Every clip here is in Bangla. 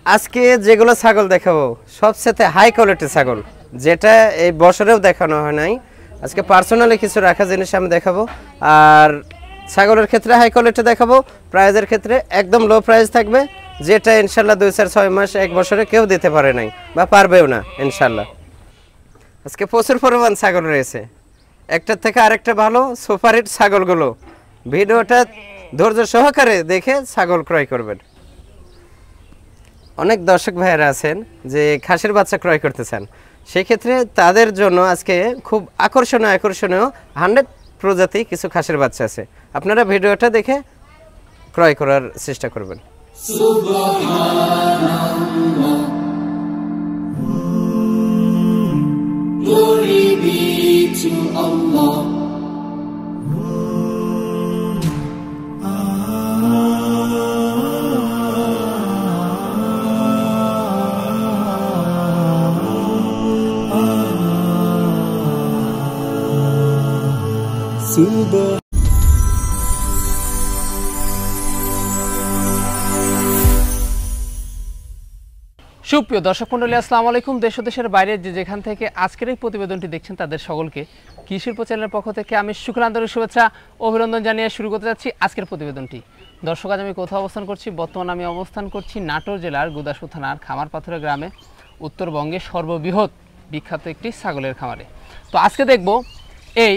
আজকে যেগুলো ছাগল দেখাবো সবচেয়ে হাই কোয়ালিটি ছাগল, যেটা এই বছরেও দেখানো হয় নাই। আজকে পার্সোনালি কিছু রাখা জিনিস আমি দেখাবো। আর ছাগলের ক্ষেত্রে হাই কোয়ালিটি দেখাবো, প্রাইজের ক্ষেত্রে একদম লো প্রাইস থাকবে, যেটা ইনশাল্লাহ 2-4-6 মাস 1 বছরে কেউ দিতে পারে নাই বা পারবেও না ইনশাল্লাহ। আজকে প্রচুর পরিমাণ ছাগল রয়েছে, একটার থেকে আরেকটা ভালো সুপারহিট ছাগলগুলো। ভিডিওটা ধৈর্য সহকারে দেখে ছাগল ক্রয় করবেন। অনেক দর্শক ভাইয়েরা আছেন যে খাসির বাচ্চা ক্রয় করতে চান, সেক্ষেত্রে তাদের জন্য আজকে খুব আকর্ষণীয় 100 প্রজাতি কিছু খাসির বাচ্চা আছে। আপনারা ভিডিওটা দেখে ক্রয় করার চেষ্টা করবেন। Glory be to Allah. সুপ্রিয় দর্শক মণ্ডলী, আসসালামু আলাইকুম। দেশ ও দেশের বাইরে যে যেখান থেকে আজকের এই প্রতিবেদনটি দেখছেন তাদের সকলকে কৃষির চ্যানেলের পক্ষ থেকে আমি শুকর আন্তরিক শুভেচ্ছা অভিনন্দন জানিয়ে শুরু করতে যাচ্ছি আজকের প্রতিবেদনটি। দর্শক, আজ আমি কোথাও অবস্থান করছি? বর্তমানে আমি অবস্থান করছি নাটোর জেলার গুদাসপুর থানার খামারপাথুরা গ্রামে, উত্তরবঙ্গের সর্ববৃহৎ বিখ্যাত একটি ছাগলের খামারে। তো আজকে দেখব এই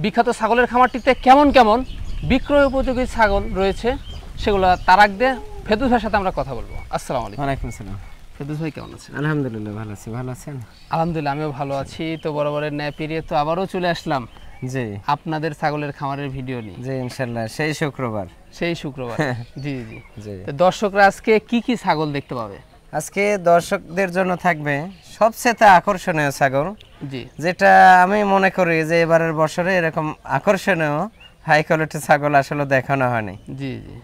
বিখ্যাত ছাগলের খামারটিতে কেমন কেমন বিক্রয় উপযোগী ছাগল রয়েছে, সেগুলো তার আগে ফেরদৌস ভাইয়ের সাথে আমরা কথা বলবো। আসসালামু আলাইকুম। ওয়ালাইকুম আসসালাম। ফেরদৌস ভাই কেমন আছেন? আলহামদুলিল্লাহ ভালো আছি। ভালো আছেন? আলহামদুলিল্লাহ আমিও ভালো আছি। তো বরাবরের ন্যায় পেরিয়ে তো আবারও চলে আসলাম জি আপনাদের ছাগলের খামারের ভিডিও নিয়ে। জি ইনশাআল্লাহ সেই শুক্রবার। জি জি জি। তো দর্শকরা আজকে কি কি ছাগল দেখতে পাবে? আজকে দর্শকদের জন্য থাকবে সবচেয়ে আকর্ষণীয় ছাগল, জি, যেটা আমি মনে করি যে এবারের বছরে এরকম আকর্ষণীয় হাই কোয়ালিটি ছাগল আসলে দেখানো হয়নি। জি জি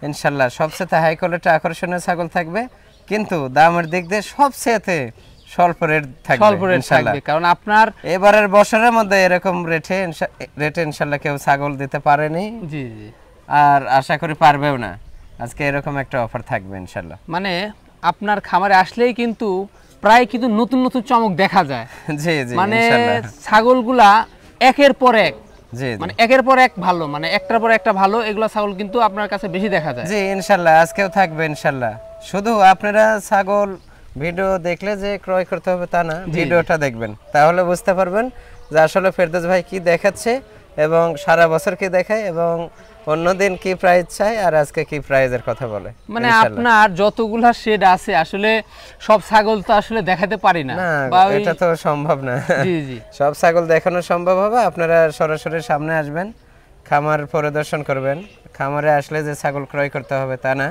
ইনশাআল্লাহ সবচেয়ে হাই কোয়ালিটি আকর্ষণীয় ছাগল থাকবে, কিন্তু দামের দিক দিয়ে সবচেয়ে স্বল্প রেট থাকবে ইনশাআল্লাহ। কারণ আপনার এবারের বছরের মধ্যে এরকম রেটে ইনশাআল্লাহ কেউ ছাগল দিতে পারেনি। জি জি, আর আশা করি পারবেও না। আজকে এরকম একটা অফার থাকবে ইনশাআল্লাহ। মানে আপনার খামারে আসলেই কিন্তু প্রায় কিন্তু নতুন নতুন চমক দেখা যায়। জি জি, মানে ইনশাআল্লাহ ছাগলগুলা একের পর এক, জি মানে একের পর এক ভালো, মানে একটার পর একটা ভালো, এগুলা ছাগল কিন্তু আপনার কাছে বেশি দেখা যায়। জি ইনশাআল্লাহ আজকেও থাকবে ইনশাআল্লাহ। শুধু আপনারা ছাগল ভিডিও দেখলে যে ক্রয় করতে হবে তা না, ভিডিওটা দেখবেন, তাহলে বুঝতে পারবেন যে আসলে ফেরদৌস ভাই কি দেখাচ্ছে এবং সারা বছর কি দেখায় এবং অন্যদিন কি প্রাইস চাই আর আজকে কি প্রাইজের কথা বলে। মানে আপনার যতগুলা শেড আছে আসলে সব ছাগল তো আসলে দেখাতে পারি না, এটা তো সম্ভব না। জি জি, সব ছাগল দেখানো সম্ভব হবে। আপনারা সরাসরি সামনে আসবেন, খামার পরিদর্শন করবেন। খামারে আসলে যে ছাগল ক্রয় করতে হবে তা না,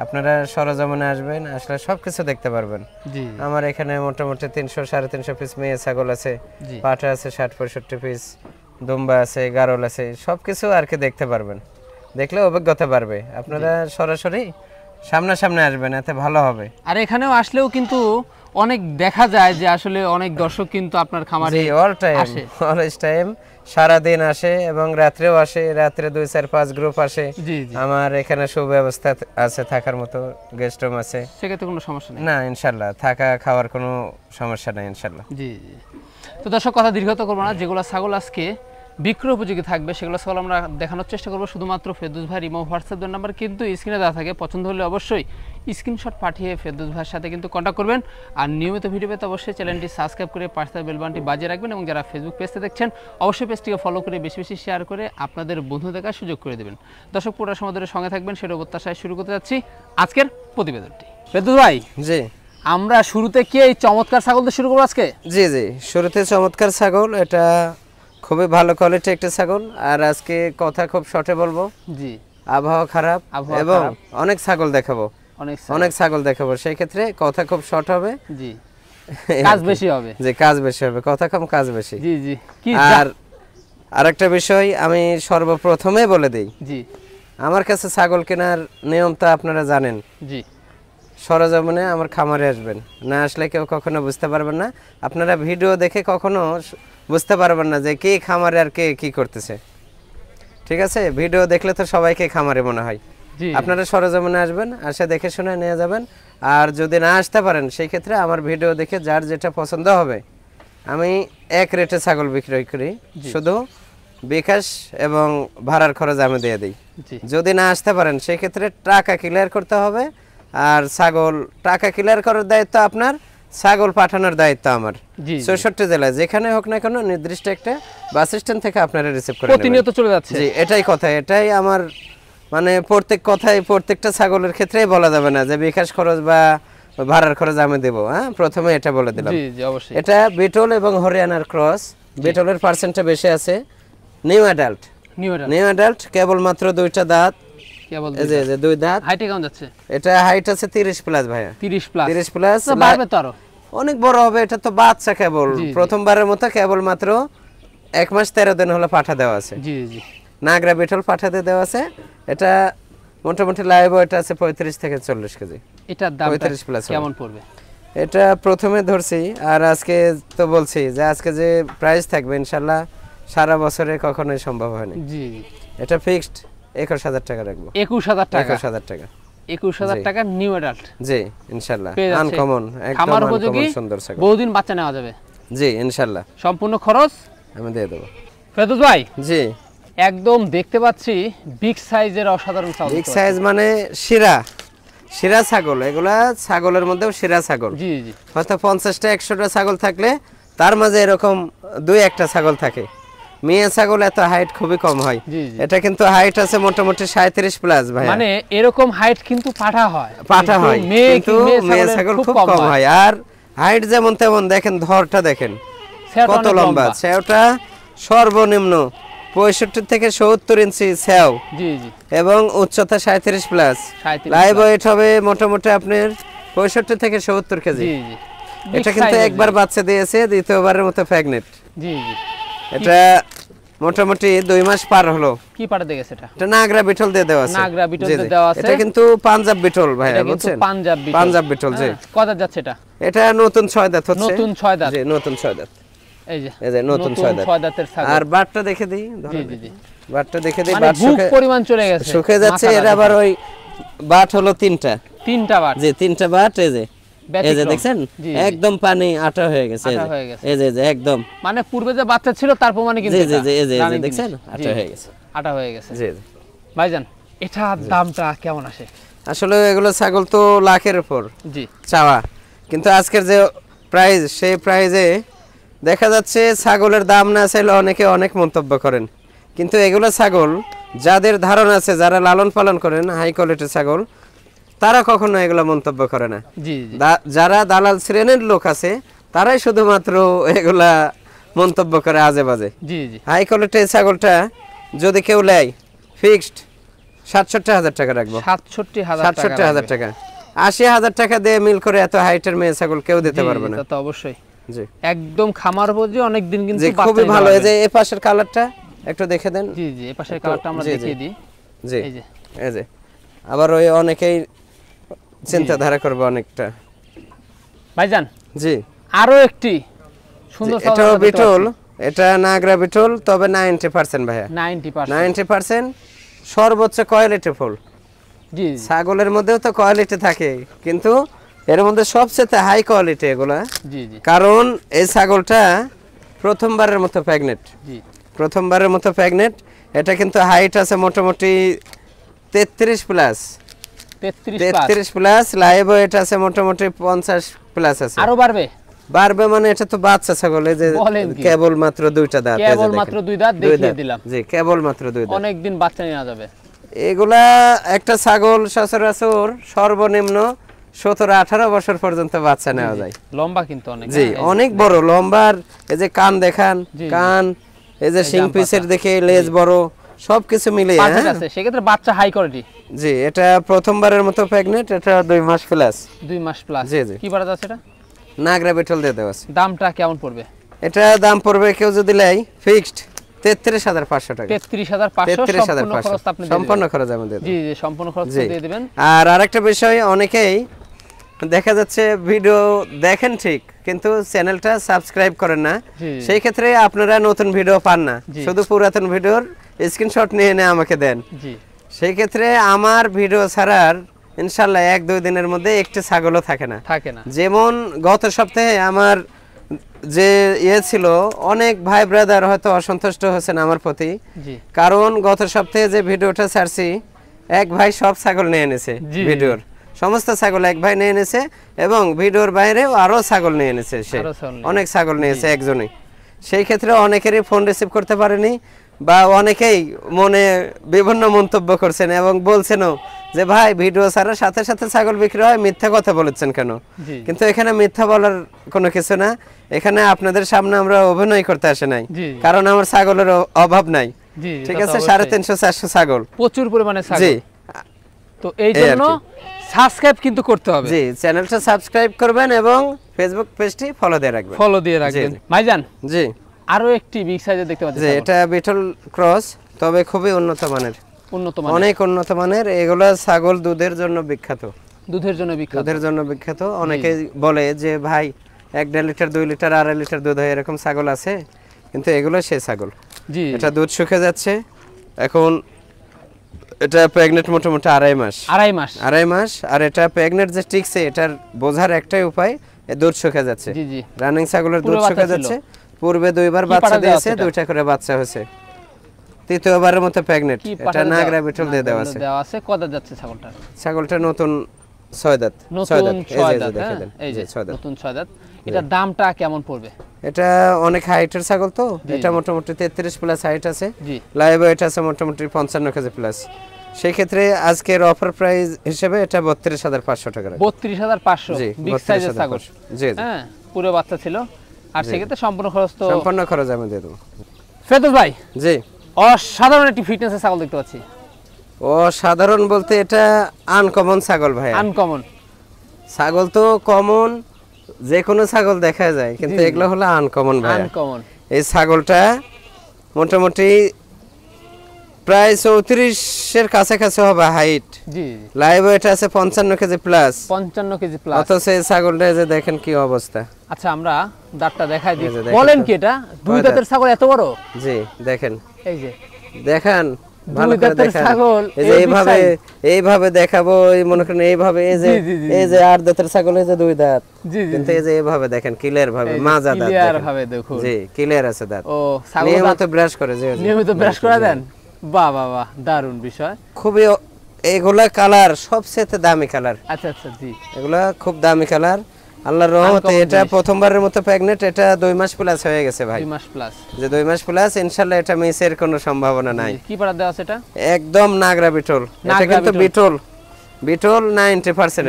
আপনারা সরজমিনে আসবেন, আসলে সবকিছু দেখতে পারবেন। আমার এখানে মোটামুটি 300-350 পিস মেয়ে ছাগল আছে, পাঠা আছে 60-65 পিস, দুম্বা আছে, গারল আছে, সবকিছু আর কি দেখতে পারবেন। দেখলে অভিজ্ঞতা বাড়বে। আপনারা সরাসরি সামনাসামনি আসবেন, এতে ভালো হবে। আর এখানেও আসলেও কিন্তু অনেক দেখা যায় যে আসলে অনেক দর্শক কিন্তু আপনার খামারে অলওয়েজ টাইম সারা দিন আসে এবং রাত্রেও আসে। রাত্রে 2-4-5 গ্রুপ আসে। আমার এখানে সুব্যবস্থা আছে, থাকার মতো গেস্ট রুম আছে, সেক্ষেত্রে কোনো সমস্যা নেই না ইনশাআল্লাহ। থাকা খাওয়ার কোনো সমস্যা নেই ইনশাআল্লাহ। জি জি। তো দর্শক, কথা দীর্ঘতা করবো না, যেগুলো ছাগল আজকে বিক্রয় উপযোগী থাকবে সেগুলো ছাগল আমরা দেখানোর চেষ্টা করবো। শুধুমাত্র ফেরদৌস ভাইয়ের ইমো হোয়াটসঅ্যাপ নাম্বার কিন্তু স্ক্রিনে দেওয়া থাকে। পছন্দ হলে অবশ্যই স্ক্রিনশট পাঠিয়ে ফেরদৌস ভাইয়ের সাথে কিন্তু কন্ট্যাক্ট করবেন। আর নিয়মিত ভিডিও পেতে অবশ্যই চ্যানেলটি সাবস্ক্রাইব করে পাশে বেল বাটনটি বাজিয়ে রাখবেন এবং যারা ফেসবুক পেজে দেখছেন অবশ্যই পেজটিকে ফলো করে বেশি বেশি শেয়ার করে আপনাদের বন্ধু দেখার সুযোগ করে দেবেন। দর্শক, পুরো সময় ধরে সঙ্গে থাকবেন, সেটা প্রত্যাশায় শুরু করতে যাচ্ছি আজকের প্রতিবেদনটি। ফেরদৌস ভাই, জি, আমরা শুরুতে কি এই চমৎকার ছাগল দিয়ে শুরু করবো আজকে? জি জি, শুরুতে চমৎকার ছাগল, এটা খুবই ভালো কোয়ালিটি একটা ছাগল। আর আজকে কথা খুব শর্টে বলবো। জি, আবহাওয়া খারাপ এবং অনেক ছাগল দেখাবো, অনেক ছাগল দেখাবো, সেই ক্ষেত্রে কথা খুব শর্ট হবে। জি, কাজ বেশি হবে। জি, কাজ বেশি হবে, কথা কম কাজ বেশি। জি জি। আর আরেকটা বিষয় আমি সর্বপ্রথমে বলে দেই, জি, আমার কাছে ছাগল কেনার নিয়মটা আপনারা জানেন। জি, সরজমিনে আমার খামারে আসবেন, না আসলে কেউ কখনো বুঝতে পারবেন না। আপনারা ভিডিও দেখে কখনো বুঝতে পারবেন না যে কে খামারে আর কে কি করতেছে। ঠিক আছে, ভিডিও দেখলে তো সবাইকে খামারে মনে হয়। আপনারা সরজমিনে আসবেন, আসে দেখে শুনে নিয়ে যাবেন। আর যদি না আসতে পারেন সেই ক্ষেত্রে আমার ভিডিও দেখে যার যেটা পছন্দ হবে আমি এক রেটে ছাগল বিক্রয় করি, শুধু বিকাশ এবং ভাড়ার খরচ আমি দিয়ে দিই। যদি না আসতে পারেন সেই ক্ষেত্রে টাকা ক্লিয়ার করতে হবে, আর ছাগল টাকা ক্লিয়ার করার দায়িত্ব আপনার, ছাগল পাঠানোর দায়িত্ব আমার। 64 জেলায় যেখানে হোক না কেন নির্দিষ্ট একটা বাস স্ট্যান্ড থেকে আপনারা রিসিভ করে প্রতিনিয়ত চলে যাচ্ছে। জি, এটাই কথা, এটাই আমার মানে প্রত্যেক কথাই প্রত্যেকটা ছাগলের ক্ষেত্রেই বলা যাবে না যে বিকাশ খরচ বা ভাড়ার খরচ আমি দেব। হ্যাঁ, প্রথমে এটা বলে দিলাম। জি জি অবশ্যই। এটা বিটল এবং হরিয়ানার ক্রস, বিটলের পার্সেন্টটা বেশি আছে। নিউ অ্যাডাল্ট, নিউ অ্যাডাল্ট, কেবল মাত্র দুইটা দাঁত, কেবল এই যে দুই দাঁত। হাইটে কেমন যাচ্ছে? এটা হাইট আছে 30 প্লাস ভাইয়া, 30 প্লাস। 30 প্লাস বাড়বে তো আরো অনেক বড় হবে। এটা তো বাচ্চা, কেবল প্রথমবারের মতো কেবল মাত্র 1 মাস 13 দিন হলো পাঠা দেওয়া আছে। জি জি, নাগরা বিটল পাঠাতে দেওয়া আছে। এটা মোটামুটি লাইভ ওয়েট আছে 35 থেকে 40 কেজি। এটার দাম 35 প্লাস কেমন পড়বে? এটা প্রথমে ধরছি, আর আজকে তো বলছি যে আজকে যে প্রাইস থাকবে ইনশাআল্লাহ সারা বছরে কখনোই সম্ভব হয়নি। জি, এটা ফিক্সড 21000 টাকা রাখবো। 21000 টাকা, 21000 টাকা, 21000 টাকা নিউ অ্যাডাল্ট। জি ইনশাআল্লাহ, আনকমন, একদম আনকমন সুন্দর ছাগল, বহুদিন বাচ্চা নেওয়া যাবে। জি ইনশাআল্লাহ, সম্পূর্ণ খরচ আমি দিয়ে দেব। ফেরদৌস ভাই, জি একদম দেখতে পাচ্ছি বিগ সাইজের অসাধারণ ছাগল। বিগ সাইজ মানে শিরা ছাগল, এগুলা ছাগলের মধ্যেও শিরা ছাগল। জি জি, হয়তো 50টা 100টা ছাগল থাকলে তার মাঝে এরকম 2-1টা ছাগল থাকে। মেয়ে ছাগল এত হাইট খুবই কম হয়। এটা কিন্তু হাইট আছে মোটামুটি 37 প্লাস ভাই, মানে এরকম হাইট কিন্তু পাঠা হয়, কিন্তু মেয়ে ছাগল খুব কম হয়। আর হাইট যেমন তেমন, দেখেন ধরটা দেখেন কত লম্বা, সেওটা সর্বনিম্ন 65 থেকে 70 ইঞ্চি সেও। জি জি, এবং উচ্চতা 37 প্লাস। লাইভ ওয়েট হবে মোটামুটি আপনার 65 থেকে 70 কেজি। জি জি, এটা কিন্তু একবার বাচ্চা দিয়েছে, দ্বিতীয়বারের মতো প্রেগন্যান্ট। জি জি, এটা মোটামুটি 2 মাস পার হলো। কি পাড়া দিয়ে গেছে? এটা নাগরা বিটল দিয়ে দেওয়া আছে। নাগরা বিটল দিয়ে দেওয়া আছে। এটা কিন্তু পাঞ্জাব বিটল ভাই, বুঝছেন? পাঞ্জাব বিটল। জি, কত দাঁত যাচ্ছে এটা? এটা নতুন 6 দাঁত হচ্ছে। নতুন 6 দাঁত। জি, নতুন 6 দাঁত। এই যে নতুন 6 দাঁতের ছাগল। আর বাটটা দেখে দিই। জি জি জি, বাটটা দেখে দিই। বাট শুকে পরিমাণ চলে গেছে, শুকে যাচ্ছে। এর আবার ওই বাট হলো 3টা বাট। জি, 3টা বাট। এই যে দেখছেন একদম পানি আটা হয়ে গেছে। এই যে একদম, মানে পূর্বে যে বাচ্চা ছিল তার প্রমাণে কিন্তু জি জি, এই যে দেখছেন আটা হয়ে গেছে, আটা হয়ে গেছে। জি জি ভাইজান, এটা দামটা কেমন আসে? আসলে এগুলো ছাগল তো লাখের উপর জি চাওয়া, কিন্তু আজকের যে প্রাইস সেই প্রাইজে দেখা যাচ্ছে ছাগলের দাম না চাইলে অনেকে অনেক মন্তব্য করেন, কিন্তু এগুলো ছাগল যাদের ধারণা আছে, যারা লালন পালন করেন হাই কোয়ালিটির ছাগল, তারা কখনো এগুলো মন্তব্য করে না। যারা দালাল শ্রেণীর লোক আছে তারাই শুধুমাত্র এগুলা মন্তব্য করে আজে বাজে। হাই কোয়ালিটির ছাগলটা যদি কেউ নেয় ফিক্সড 67,000 টাকা রাখবো। 67,000 টাকা, 80,000 টাকা দিয়ে মিল করে এত হাইটের মেয়ে ছাগল কেউ দিতে পারবে না। তো অবশ্যই জি, একদম খামার বুঝি অনেক দিন কিন্তু খুবই ভালো। এই যে এই পাশের কালারটা একটু দেখে দেন। জি জি, এই পাশের কালারটা আমরা দেখিয়ে দিই। জি, এই যে আবার ওই অনেকেই চিন্তাধারা করবে অনেকটা। ভাইজান জি, আরো একটি সুন্দর এটা বিটল, এটা নাগরা বিটল, তবে 90% ভাইয়া, 90% সর্বোচ্চ কোয়ালিটি ফুল। জি, ছাগলের মধ্যেও তো কোয়ালিটি থাকে, কিন্তু এর মধ্যে সবচেয়ে হাই কোয়ালিটি এগুলা। জি জি, কারণ এই ছাগলটা প্রথমবারের মতো প্রেগন্যান্ট। জি, প্রথমবারের মতো প্রেগন্যান্ট। এটা কিন্তু হাইট আছে মোটামুটি 33 প্লাস। 33 প্লাস। লাইভ ওয়েট আছে মোটামুটি 50 প্লাস আছে। আরো বাড়বে মানে এটা তো বাচ্চা ছাগল। এই যে কেবল মাত্র 2টা দাঁত, কেবল মাত্র 2 দাঁত দেখিয়ে দিলাম। জি, কেবল মাত্র 2 দাঁত, অনেক দিন বাচ্চা নেওয়া যাবে। এগুলা একটা ছাগল সচরাচর সর্বনিম্ন 17-18 বছর পর্যন্ত বাচ্চা নেওয়া যায়। লম্বা কিন্তু অনেক। জি, অনেক বড় লম্বার। এই যে কান দেখান, কান, এই যে শিং পিসের দেখে লেজ বড়, সবকিছু মিলে আছে। সেক্ষেত্রে বাচ্চা হাই কোয়ালিটি। জি, এটা প্রথমবারের মতো প্রেগন্যান্ট। এটা 2 মাস প্লাস। 2 মাস প্লাস। জি জি, কি বাড়া যাচ্ছে এটা? নাগরা বিটল দিয়ে দেওয়া আছে। দামটা কেমন পড়বে? এটা দাম পড়বে কেউ যদি লাই ফিক্সড 33,500 টাকা। 33,500 সম্পূর্ণ খরচ আমি দিয়ে দেব। জি জি, সম্পূর্ণ খরচ দিয়ে দিবেন। আর আরেকটা বিষয়, অনেকেই দেখা যাচ্ছে ভিডিও দেখেন ঠিক, কিন্তু চ্যানেলটা সাবস্ক্রাইব করেন না। সেই ক্ষেত্রে আপনারা নতুন ভিডিও পান না, শুধু পুরাতন ভিডিওর স্ক্রিনশট নিয়ে আমাকে দেন। জি, সেই ক্ষেত্রে আমার ভিডিও ছাড়ার ইনশাআল্লাহ 1-2 দিনের মধ্যে একটি ছাগলও থাকে না। যেমন গত সপ্তাহে আমার যে ছিল, অনেক ভাই ব্রাদার হয়তো অসন্তুষ্ট হয়েছেন আমার প্রতি, কারণ গত সপ্তাহে যে ভিডিওটা ছাড়ছি এক ভাই সব ছাগল নিয়ে এনেছে, ভিডিওর সমস্ত ছাগল এক ভাই নিয়ে এনেছে এবং ভিডিওর বাইরেও আরো ছাগল নিয়ে এনেছে, সে অনেক ছাগল নিয়েছে একজনই। সেই ক্ষেত্রে অনেকেরই ফোন রিসিভ করতে পারেনি বা অনেকেই মনে বিভিন্ন মন্তব্য করছেন এবং বলছেনও যে ভাই ভিডিও ছাড়ার সাথে সাথে ছাগল বিক্রি হয়, মিথ্যা কথা বলেছেন কেন? কিন্তু এখানে মিথ্যা বলার কোনো কিছু না, এখানে আপনাদের সামনে আমরা অভিনয় করতে আসে নাই, কারণ আমার ছাগলের অভাব নাই। ঠিক আছে, 350-400 ছাগল, প্রচুর পরিমাণে ছাগল। জি, তো এই জন্য সাবস্ক্রাইব কিন্তু করতে হবে। জি, চ্যানেলটা সাবস্ক্রাইব করবেন এবং ফেসবুক পেজটি ফলো দিয়ে রাখবেন। ভাইজান, জি, আরো একটি বিগ সাইজের দেখতে পাচ্ছি। জি, এটা বিটল ক্রস, তবে খুবই উন্নত মানের, অনেক উন্নত মানের। এগুলা ছাগল দুধের জন্য বিখ্যাত, দুধের জন্য বিখ্যাত। অনেকে বলে যে ভাই 1.5 লিটার 2 লিটার 2.5 লিটার দুধ হয়, এরকম ছাগল আছে, কিন্তু এগুলো সেই ছাগল। জি, এটা দুধ শুকিয়ে যাচ্ছে এখন, এটা প্রেগনেন্ট মোটামুটি 2.5 মাস। আর এটা প্রেগনেন্ট যে টিকছে, এটার বোঝার একটাই উপায়, দুধ শুকিয়ে যাচ্ছে। জি জি, রানিং ছাগলের দুধ শুকিয়ে যাচ্ছে। পূর্বে 2বার বাচ্চা দিয়েছে, 2টা করে বাচ্চা হয়েছে, তৃতীয়বারের মতো প্রেগনেন্ট। এটা নাগরা বিটল দিয়ে দেওয়া আছে। কত যাচ্ছে ছাগলটা? ছাগলটা নতুন 6 দাঁত। এই যে 6 দাঁত, নতুন 6 দাঁত। এটা দামটা কেমন পড়বে? এটা অনেক হাইটের ছাগল, তো এটা মোটামুটি 33 প্লাস হাইট আছে। লাইভ ওয়েট আছে মোটামুটি 55 কেজি প্লাস। সেই ক্ষেত্রে আজকের অফার প্রাইস হিসেবে এটা 32,500 টাকা। 32,500 বিগ সাইজের ছাগল। জি, হ্যাঁ, পুরো বাচ্চা ছিল। আর সেক্ষেত্রে সম্পূর্ণ খরচ আমি দিয়ে দেব। ফেরদৌস ভাই, জি, অসাধারণ একটি ফিটনেসের ছাগল দেখতে পাচ্ছি। অসাধারণ বলতে এটা আনকমন ছাগল ভাই। আনকমন ছাগল তো কমন, যে কোনো ছাগল দেখা যায়, কিন্তু এগুলো হলো আনকমন ভাই। আনকমন এই ছাগলটা মোটামুটি প্রায় 34-এর কাছাকাছি হবে হাইট। জি, লাইভ ওয়েট আছে 55 কেজি প্লাস। 55 KG plus. অথচ এই ছাগলটা যে দেখেন কি অবস্থা। আচ্ছা, আমরা দাঁতটা দেখাই দিই। বলেন কি এটা দুই দাঁতের ছাগল এত বড়? জি, দেখেন, এই যে দেখেন, ভালো করে দেখেন। এই যে এইভাবে দেখাবো, এই মনে করেন এইভাবে, এই যে 8 দাঁতের ছাগল, এই যে 2 দাঁত, কিন্তু এই যে এইভাবে দেখেন ক্লিয়ার ভাবে মাজা দাঁত, ক্লিয়ার ভাবে দেখুন। জি, ক্লিয়ার আছে দাঁত। ও, ছাগল নিয়মিত ব্রাশ করে, জি, নিয়মিত ব্রাশ করে দেন। বাহ বাহ বাহ, দারুণ বিষয়। খুবই এগুলা কালার সবচেয়ে দামি কালার। আচ্ছা আচ্ছা, জি, এগুলা খুব দামি কালার। আল্লাহর রহমতে এটা প্রথমবারের মতো প্রেগনেন্ট। এটা 2 মাস প্লাস হয়ে গেছে ভাই। 2 মাস প্লাস, যে 2 মাস প্লাস, ইনশাআল্লাহ এটা মিসের কোনো সম্ভাবনা নাই। কি পাড়া দেওয়া আছে এটা? একদম নাগরা বিটল। এটা কিন্তু বিটল 90%,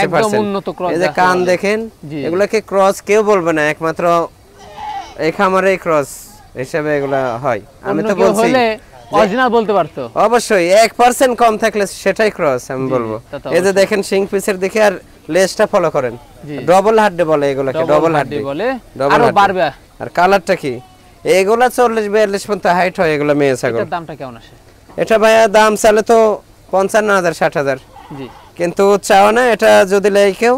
একদম উন্নত ক্রস। এই যে কান দেখেন, এগুলাকে ক্রস কেউ বলবে না, একমাত্র এই খামারেই ক্রস হিসেবে এগুলা হয়। আমি তো বলছি অরিজিনাল বলতে পারতো, অবশ্যই 1% কম থাকলে সেটাই ক্রস আমি বলবো। এই যে দেখেন শিং পিসের দিকে আর লেজটা ফলো করেন, ডবল হাড্ডি বলে এগুলাকে, ডবল হাড্ডি বলে, আরো বাড়বে। আর কালারটা কি, এগুলা 40-42 পর্যন্ত হাইট হয় এগুলা মেয়ে ছাগল। এটার দামটা কেমন আসে? এটা ভাইয়া দাম চালে তো 55,000-60,000, জি, কিন্তু চাও না, এটা যদি লাই কেউ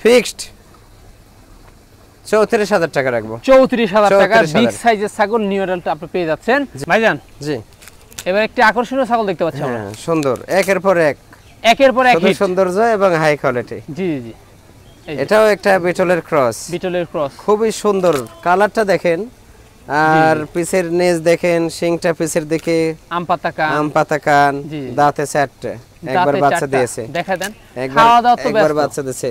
ফিক্সড 34,000 টাকা রাখবো। 34,000 টাকা বিগ সাইজের ছাগল নিউ এডাল্ট আপনি পেয়ে যাচ্ছেন ভাইজান। জি, এবার একটি আকর্ষণীয় ছাগল দেখতে পাচ্ছি আমরা। হ্যাঁ, সুন্দর, একের পর এক সৌন্দর্য এবং হাই কোয়ালিটি। জি জি, এটাও একটা বিটলের ক্রস। খুবই সুন্দর, কালারটা দেখেন, আর পিছের নেজ দেখেন, শিংটা পিছের দিকে, আম পাতা কান, দাঁতে 4টে, একবার বাচ্চা দিয়েছে। দেখা দেন, খাওয়া দাওয়া তো একবার বাচ্চা দিয়েছে।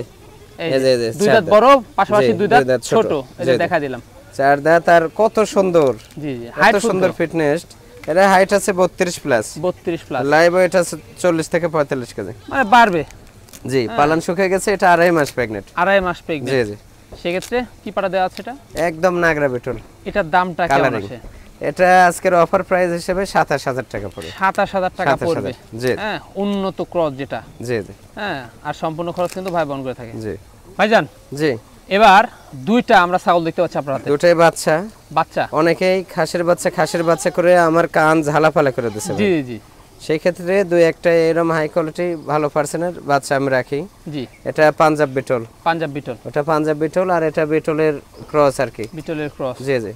এই যে দুই দাঁত বড়, পাশাপাশি দুই দাঁত ছোট, এই যে দেখা দিলাম 4 দাঁত। আর কত সুন্দর, জি জি, হাইট সুন্দর, ফিটনেস। এর হাইট আছে 32 প্লাস, লাইভ ওয়েট আছে 40 থেকে 45 কেজি, মানে বাড়বে। জি, পালন শুকিয়ে গেছে, এটা 2.5 মাস প্রেগন্যান্ট। 2.5 মাস প্রেগন্যান্ট, জি জি। সেক্ষেত্রে কি পাটা দেওয়া আছে এটা? একদম নাগরা বিটল। এটার দামটা কেমন আছে? এটা আজকের অফার প্রাইস হিসেবে 27,000 টাকা পড়বে। 27,000 টাকা পড়বে, জি, হ্যাঁ, উন্নত ক্রস যেটা, জি জি, হ্যাঁ। আর সম্পূর্ণ খরচ কিন্তু ভাই বহন করে থাকে। জি ভাইজান, জি। এবার দুইটা আমরা ছাগল দেখতে পাচ্ছি আপনার হাতে, দুটাই বাচ্চা। অনেকেই খাসির বাচ্চা করে আমার কান ঝালাপালা করে দিছে। জি জি, সেই ক্ষেত্রে দুই একটা এরকম হাই কোয়ালিটি ভালো পার্সেন্টের বাচ্চা আমি রাখি। জি, এটা পাঞ্জাব বিটল, ওটা পাঞ্জাব বিটল, আর এটা বিটলের ক্রস আর কি, বিটলের ক্রস। জি জি,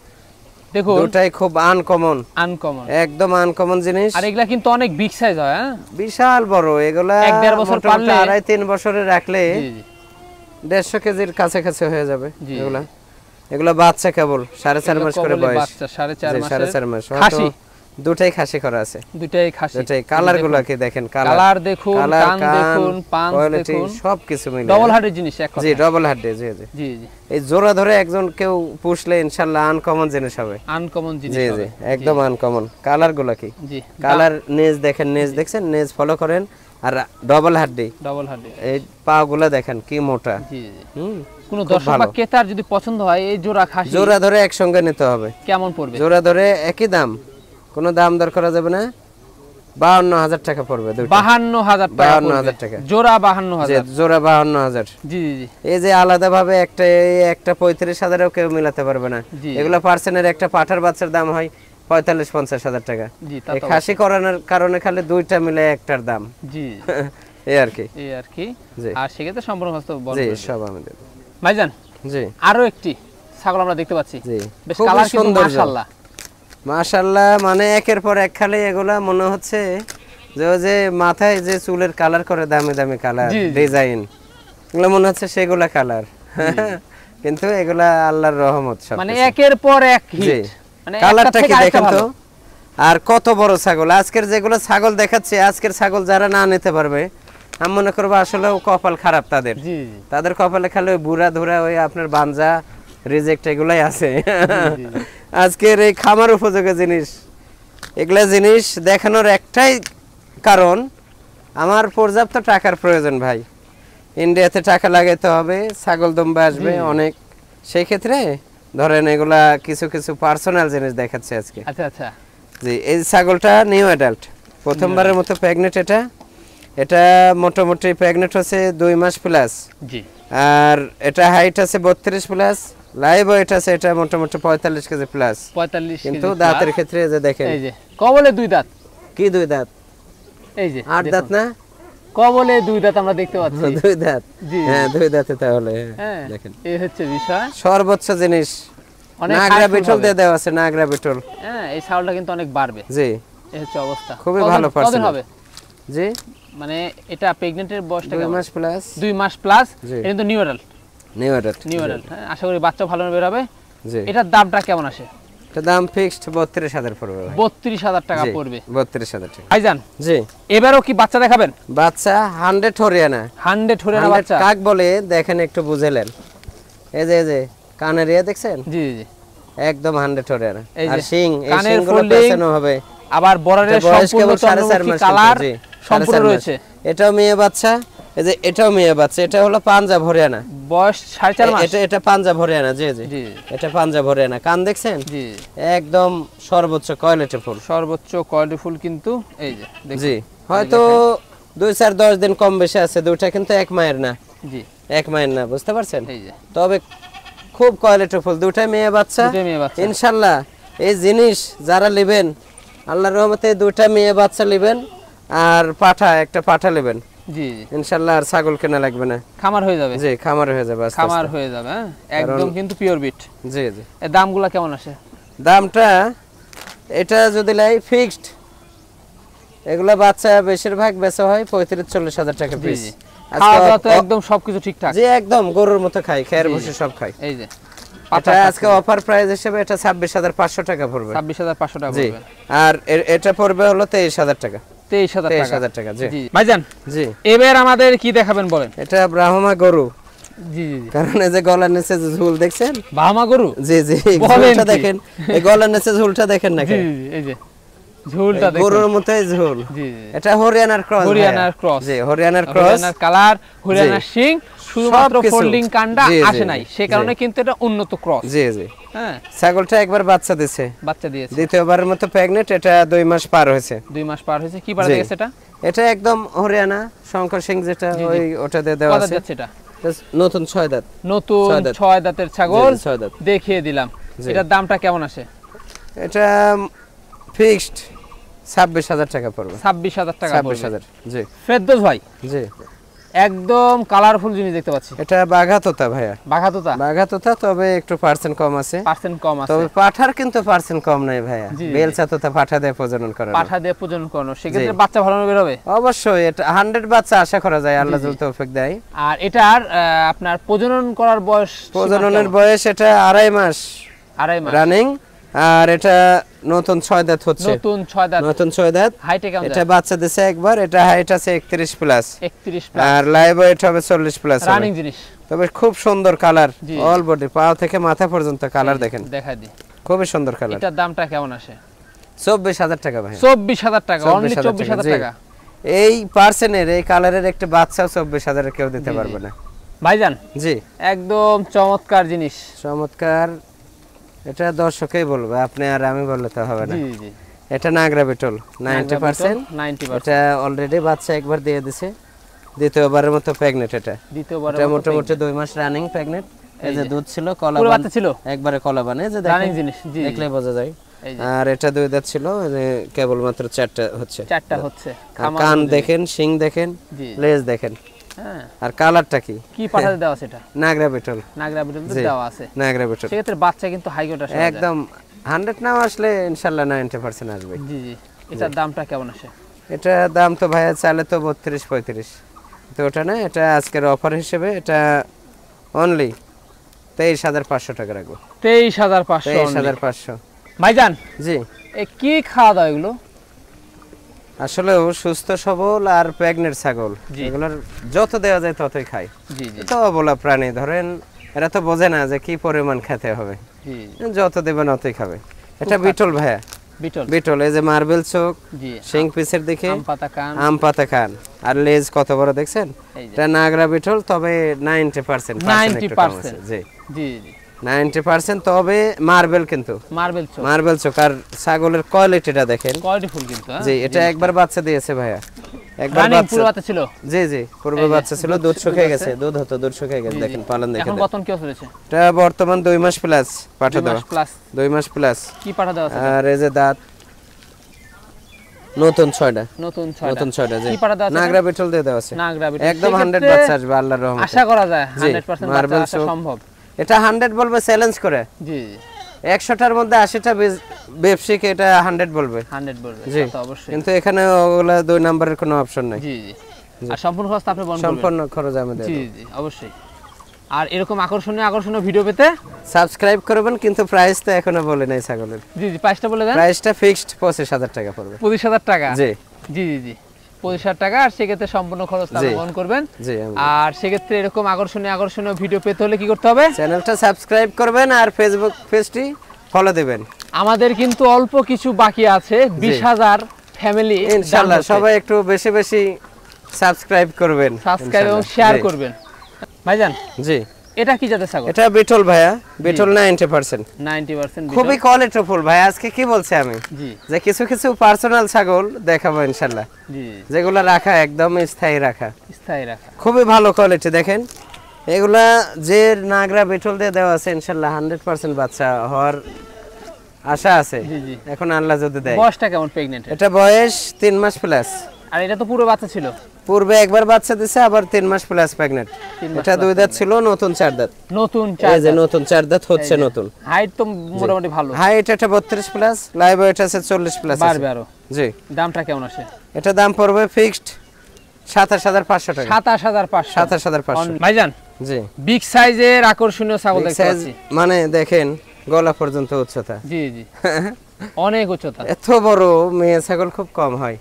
দেখুন দুটাই খুব আনকমন আনকমন, একদম আনকমন জিনিস। আর এগুলা কিন্তু অনেক বিগ সাইজ হয়। হ্যাঁ, বিশাল বড় এগুলা। 1-1.5 বছর পারলে 2.5-3 বছরে রাখলে জি জি 150 কেজির কাছাকাছি হয়ে যাবে। জি। এগুলা বাচ্চা কেবল 4.5 মাস করে বয়স। বাচ্চা 4.5 মাসের 4.5 মাস। খাসি, দুটাই খাসি করা আছে, দুটাই খাসি। দুটাই। কালার গুলা কি দেখেন, কালার দেখুন, কান দেখুন, পাঁচ দেখুন, সবকিছু মিলে ডবল হার্ডের জিনিস এক কথা। জি, ডবল হার্ডে। জি জি জি জি এই জোড়া ধরে একজন কেউ পুষলে ইনশাআল্লাহ আনকমন জিনিস হবে। আনকমন জিনিস জি হবে। জি একদম আনকমন। কালার গুলা কি, জি কালার নেজ দেখেন, নেজ দেখছেন, নেজ ফলো করেন। আর ডবল হার্ডি, ডবল হার্ডে। এই পা গুলা দেখেন কি মোটা। জি জি হুম, কোন দর্শক বা ক্রেতার যদি পছন্দ হয় এই জোড়া খাসি, জোড়া ধরে একসঙ্গে নিতে হবে। কেমন পড়বে? জোড়া ধরে একই দাম, কোনো দাম দর করা যাবে না। 52,000 টাকা পড়বে দুটো। 52,000 টাকা। 52,000 টাকা জোড়া 52,000। জোড়া 52,000। জি জি এই যে আলাদা ভাবে একটা 35,000-এও কেউ মিলাতে পারবে না। এগুলা পার্সেন্টের একটা পাঠার বাচ্চার দাম হয় 45-50,000 টাকা। জি এই খাসি করানোর কারণে খালি দুইটা মিলে একটার দাম। জি এই আর কি, এই আর কি। জি। আর সেক্ষেত্রে সম্পূর্ণ হস্ত বল। জি সব আমি দেব। ভাইজান, জি আরো একটি ছাগল আমরা দেখতে পাচ্ছি। জি বেশ খুব কালার কিন্তু সুন্দর। মাশাআল্লাহ মাশাআল্লাহ, মানে একের পর এক খালি এগুলা মনে হচ্ছে যে ওই যে মাথায় যে চুলের কালার করে দামি দামি কালার ডিজাইন, এগুলো মনে হচ্ছে সেগুলা কালার। কিন্তু এগুলা আল্লাহর রহমত সব। মানে একের পর এক হিট। মানে কালারটা কি দেখেন তো, আর কত বড় ছাগল। আজকের যেগুলো ছাগল দেখাচ্ছে, আজকের ছাগল যারা না নিতে পারবে, আমি মনে করবো আসলে কপাল খারাপ তাদের। জি তাদের কপালে খালি ওই বুড়া ধুরা ওই আপনার বানজা রিজেক্ট এগুলাই আছে। আজকের এই খামার উপযোগী জিনিস, এগুলা জিনিস দেখানোর একটাই কারণ, আমার পর্যাপ্ত টাকার প্রয়োজন ভাই। ইন্ডিয়াতে টাকা লাগাইতে হবে, ছাগল দম্বে আসবে অনেক, সেই ক্ষেত্রে ধরেন এগুলা কিছু কিছু পার্সোনাল জিনিস দেখাচ্ছে আজকে। আচ্ছা আচ্ছা জি, এই ছাগলটা নিউ অ্যাডাল্ট, প্রথমবারের মতো প্রেগনেন্ট। এটা মোটামুটি প্রেগনেন্ট হচ্ছে 2 মাস প্লাস। জি, আর এটা হাইট আছে 32 প্লাস, লাইভ ওয়েট আছে এটা মোটামুটি 45 কেজি প্লাস। 45 কিন্তু দাঁতের ক্ষেত্রে যে দেখেন, এই যে কবলে 2 দাঁত। কি 2 দাঁত? এই যে 8 দাঁত না, কবলে 2 দাঁত আমরা দেখতে পাচ্ছি। 2 দাঁত। জি হ্যাঁ 2 দাঁতে তাহলে। হ্যাঁ দেখেন এই হচ্ছে বিষয়। সর্বোচ্চ জিনিস নাগরা বিটল দিয়ে দেওয়া আছে, নাগরা বিটল। হ্যাঁ এই ছাগলটা কিন্তু অনেক বাড়বে। জি এই হচ্ছে অবস্থা। খুবই ভালো পার্সেন্ট হবে। জি মানে এটা প্রেগন্যান্টের বয়সটা 2 মাস প্লাস। 2 মাস প্লাস। জি। এটা কিন্তু new adult. New adult. New adult. হ্যাঁ আশা করি বাচ্চা ভালো বের হবে। জি এটার দামটা কেমন আসে? এটা দাম ফিক্সড 32,000 পড়বে ভাই। 32,000 টাকা পড়বে। 32,000 টাকা। ভাইজান জি এবারও কি বাচ্চা দেখাবেন? বাচ্চা 100 হরিয়ানা। 100 হরিয়ানা বাচ্চা। কাক বলে দেখেন, একটু বুঝেলেন। এই যে কানের ইয়া দেখছেন? জি জি একদম 100 হরিয়ানা। এই আর যে শিং, এই কানের শিংগুলো folding, পেছানো হবে। আবার বর্ডারের সম্পূর্ণ চন্দ্রমুখী কালার সম্পূর্ণ রয়েছে। এটাও মেয়ে বাচ্চা, এই যে এটাও মেয়ে বাচ্চা। এটা হলো পাঞ্জাব হরিয়ানা, বয়স 4.5 মাস। এটা পাঞ্জাব হরিয়ানা। জি জি জি এটা পাঞ্জাব হরিয়ানা। কান দেখছেন? জি একদম সর্বোচ্চ কোয়ালিটি ফুল। সর্বোচ্চ কোয়ালিটি ফুল কিন্তু এই যে দেখুন। জি হয়তো 2-4-10 দিন কম বেশি আছে, দুইটা কিন্তু এক মায়ের না। জি এক মায়ের না, বুঝতে পারছেন? এই যে তবে খুব কোয়ালিটি ফুল, দুটাই মেয়ে বাচ্চা। দুটোই মেয়ে বাচ্চা। ইনশাআল্লাহ এই জিনিস যারা নেবেন, আল্লাহর রহমতে দুইটা মেয়ে বাচ্চা নেবেন, আর একটা পাঠা নেবেন। জি ইনশাআল্লাহ আর ছাগল কেনা লাগবে না, খামার হয়ে যাবে। জি খামার হয়ে যাবে আস্তে খামার আস্তে। হয়ে যাবে। হ্যাঁ একদম কিন্তু পিওর বিট। জি জি এর দামগুলো কেমন আসে? দামটা এটা যদি লাই ফিক্সড, এগুলা বাচ্চা বেশিরভাগ বেচা হয় 35-40 হাজার টাকা পিস। খাওয়া দাওয়া তো একদম সবকিছু ঠিকঠাক। জি একদম গরুর মতো খাই, খের বসে সব খাই। এই যে এটা আজকে অফার প্রাইস হিসেবে এটা 26,500 টাকা পড়বে। 26,500 টাকা জি পড়বে। আর এটা পড়বে হলো 23,000 টাকা। 23,000 টাকা। জি ভাইজান জি এবার আমাদের কি দেখাবেন বলেন? এটা ব্রাহ্মা গরু। জি জি জি কারণ এই যে গলার নিচে যে ঝুল দেখছেন, বাহামা গরু। জি জি ঝুলটা দেখেন, এই গলার নিচে ঝুলটা দেখেন না? জি জি এই যে ঝুলটা দেখুন, গরুর মতোই ঝুল। জি এটা হরিয়ানার ক্রস। হরিয়ানার ক্রস। জি হরিয়ানার ক্রস। হরিয়ানার কালার, হরিয়ানার শিং, শুধুমাত্র ফোল্ডিং কান্ডা জি, আসে জি, নাই, সেই কারণে কিন্তু এটা উন্নত ক্রস। জি জি হ্যাঁ ছাগলটা একবার বাচ্চা দিছে, বাচ্চা দিয়েছে। দ্বিতীয়বারের মতো প্রেগনেন্ট। এটা 2 মাস পার হয়েছে। 2 মাস পার হয়েছে। কি পাড়া দিয়েছে এটা? এটা একদম হরিয়ানা শঙ্কর সিং, যেটা ওই ওটা দিয়ে দেওয়া আছে। যাচ্ছে এটা নতুন 6 দাঁত। নতুন 6 দাঁতের ছাগল দেখিয়ে দিলাম। এটার দামটা কেমন আসে? এটা ফিক্সড 26,000 টাকা পড়বে। 26,000 টাকা পড়বে। 26,000। জি ফেরদৌস ভাই জি একদম কালারফুল জিনিস দেখতে পাচ্ছি। এটা বাঘাতোতা ভাইয়া, বাঘাতোতা, তবে একটু পার্সেন্ট কম আছে, তবে পাঠার কিন্তু পার্সেন্ট কম নাই ভাইয়া। বেলচা তোতা পাঠা দিয়ে প্রজনন করানো, সেক্ষেত্রে বাচ্চা ভালো বের হবে অবশ্যই। এটা 100 বাচ্চা আশা করা যায়, আল্লাহ যদি তৌফিক দেয়। আর এটার আপনার প্রজননের বয়স এটা 2.5 মাস রানিং। আর এটা নতুন 6 দাঁত হচ্ছে, নতুন 6 দাঁত। এটা বাচ্চা দিছে একবার, এটা হাইট আছে 31 প্লাস, আর লাইভ ওয়েট হবে 40 প্লাস রানিং জিনিস। তবে খুব সুন্দর কালার, অল বডি, পা থেকে মাথা পর্যন্ত কালার দেখেন, দেখাই দি, খুবই সুন্দর কালার। এটার দামটা কেমন আসে? 24,000 টাকা ভাই। 24,000 টাকা, অনলি 24,000 টাকা। এই পার্সেনের এই কালারের একটা বাচ্চাও 24,000 কেউ দিতে পারবে না ভাইজান। জি, একদম চমৎকার জিনিস, চমৎকার। এটা দর্শকই বলবে, আপনি আর আমি বললে তো হবে না। এটা নাগরা বিটল 90%। এটা অলরেডি বাচ্চা একবার দিয়ে দিছে, দ্বিতীয়বারের মতো প্রেগনেন্ট। এটা মোটামুটি 2 মাস রানিং প্রেগনেন্ট। এই যে দুধ ছিল, কলাবান ছিল, একবারে কলাবান, এই যে দেখেন দেখলে বোঝা যায়। আর এটা 2 দাঁত ছিল, কেবল মাত্র 4টা হচ্ছে। কান দেখেন, শিং দেখেন, লেজ দেখেন। আর কালারটা কি পাঠাতে দেওয়া আছে? এটা নাগরা বিটল দেওয়া আছে, নাগরা বিটল। সেক্ষেত্রে বাচ্চা কিন্তু হাই কোট আসে, একদম 100 নাও আসলে ইনশাআল্লাহ 90% আসবে। জি জি। এটার দামটা কেমন আসে? এটা দাম তো ভাইয়া চালে তো 32-35, তো ওটা না, এটা আজকের অফার হিসেবে এটা অনলি 23,500 টাকা রাখবো। 23,500 ভাইজান। জি, কি খাওয়া দাওয়া এগুলো? আসলে সুস্থ সবল আর প্রেগনেন্ট ছাগল, এগুলোর যত দেওয়া যায় ততই খায়। তো বলা প্রাণী, ধরেন এরা তো বোঝে না যে কি পরিমাণ খেতে হবে, যত দেবেন ততই খাবে। এটা বিটল ভাইয়া, বিটল। এই যে মার্বেল চোখ, শিং পিসের দিকে আম পাতা কান, আর লেজ কত বড় দেখছেন। এটা নাগরা বিটল, তবে 90%। জি জি 90%, তবে মার্বেল, কিন্তু মার্বেল চোখ। আর ছাগলের কোয়ালিটিটা দেখেন, কোয়ালিটিফুল কিন্তু। জি, এটা একবার বাচ্চা দিয়েছে ভাইয়া, একবার বাচ্চা ছিল। জি জি, পূর্বে বাচ্চা ছিল, দুধ শুকিয়ে গেছে, দুধ শুকিয়ে গেছে, দেখেন পালন দেখেন। এখন কতন কি চলেছে? এটা বর্তমান 2 মাস প্লাস পাঠা দাও, 2 মাস প্লাস। কি পাঠা দাও আছে? আর এই যে দাঁত নতুন 6টা, জি। নাগরা বিটল দিয়ে দেওয়া আছে, একদম 100 বাচ্চা আসবে আল্লাহর রহমতে, আশা করা যায় 100% বাচ্চা আসা সম্ভব। এটা 100 বলবে, চ্যালেঞ্জ করে। জি, 100টার মধ্যে 80টা ব্যবসায়িক এটা 100 বলবে, জি, অবশ্যই। কিন্তু এখানে ওগুলা 2 নম্বরের কোনো অপশন নাই। জি জি। আর সম্পূর্ণ খরচ আপনি বহন করবেন? সম্পূর্ণ খরচ আমি দেব। জি জি, অবশ্যই। আর এরকম আকর্ষণীয় ভিডিও পেতে সাবস্ক্রাইব করবেন, কিন্তু প্রাইস তো এখনো বলে নাই ছাগলের। জি জি, প্রাইসটা বলে দেন। প্রাইসটা ফিক্সড 25,000 টাকা পড়বে। 25,000 টাকা? জি জি জি জি, 25,000 টাকা। আর সেক্ষেত্রে সম্পূর্ণ খরচ আপনি বহন করবেন। আর সেক্ষেত্রে এরকম আকর্ষণীয় ভিডিও পেতে হলে কি করতে হবে? চ্যানেলটা সাবস্ক্রাইব করবেন আর ফেসবুক পেজটি ফলো দিবেন। আমাদের কিন্তু অল্প কিছু বাকি আছে, 20,000 ফ্যামিলি। ইনশাআল্লাহ সবাই একটু বেশি বেশি সাবস্ক্রাইব করবেন, সাবস্ক্রাইব এবং শেয়ার করবেন। ভাইজান জি, এটা কি জাতের ছাগল? এটা বিটল ভাইয়া, বিটল 90%। খুবই কোয়ালিটিফুল ভাই। আজকে কি বলছি আমি, যে কিছু কিছু পার্সোনাল ছাগল দেখাবো ইনশাআল্লাহ, যেগুলো রাখা একদম স্থায়ী রাখা, খুবই ভালো কোয়ালিটি। দেখেন এগুলা যে নাগরা বিটল দিয়ে দেওয়া আছে, ইনশাআল্লাহ 100% বাচ্চা হওয়ার আশা আছে, এখন আল্লাহ যদি দেয়। বয়সটা কেমন প্রেগন্যান্ট? এটা বয়স 3 মাস প্লাস। আর এটা তো পুরো বাচ্চা ছিল, পূর্বে একবার বাচ্চা দিছে, আবার 3 মাস প্লাস প্রেগন্যান্ট। এটা 2 দাঁত ছিল, নতুন 4 দাঁত। এই যে নতুন 4 দাঁত হচ্ছে নতুন। হাইট তো মোটামুটি ভালো। হাইট এটা 32 প্লাস, লাইভ ওয়েট আছে 40 প্লাস। বাড়বে আরো। জি। দামটা কেমন আসে? এটা দাম পড়বে ফিক্সড 27,500 টাকা। 27,500। ভাইজান জি, বিগ সাইজের আকর্ষণীয় ছাগল দেখতে পাচ্ছি। মানে দেখেন গলা পর্যন্ত উচ্চতা। জি জি, অনেক উচ্চতা। এত বড় মেয়ে ছাগল খুব কম হয়।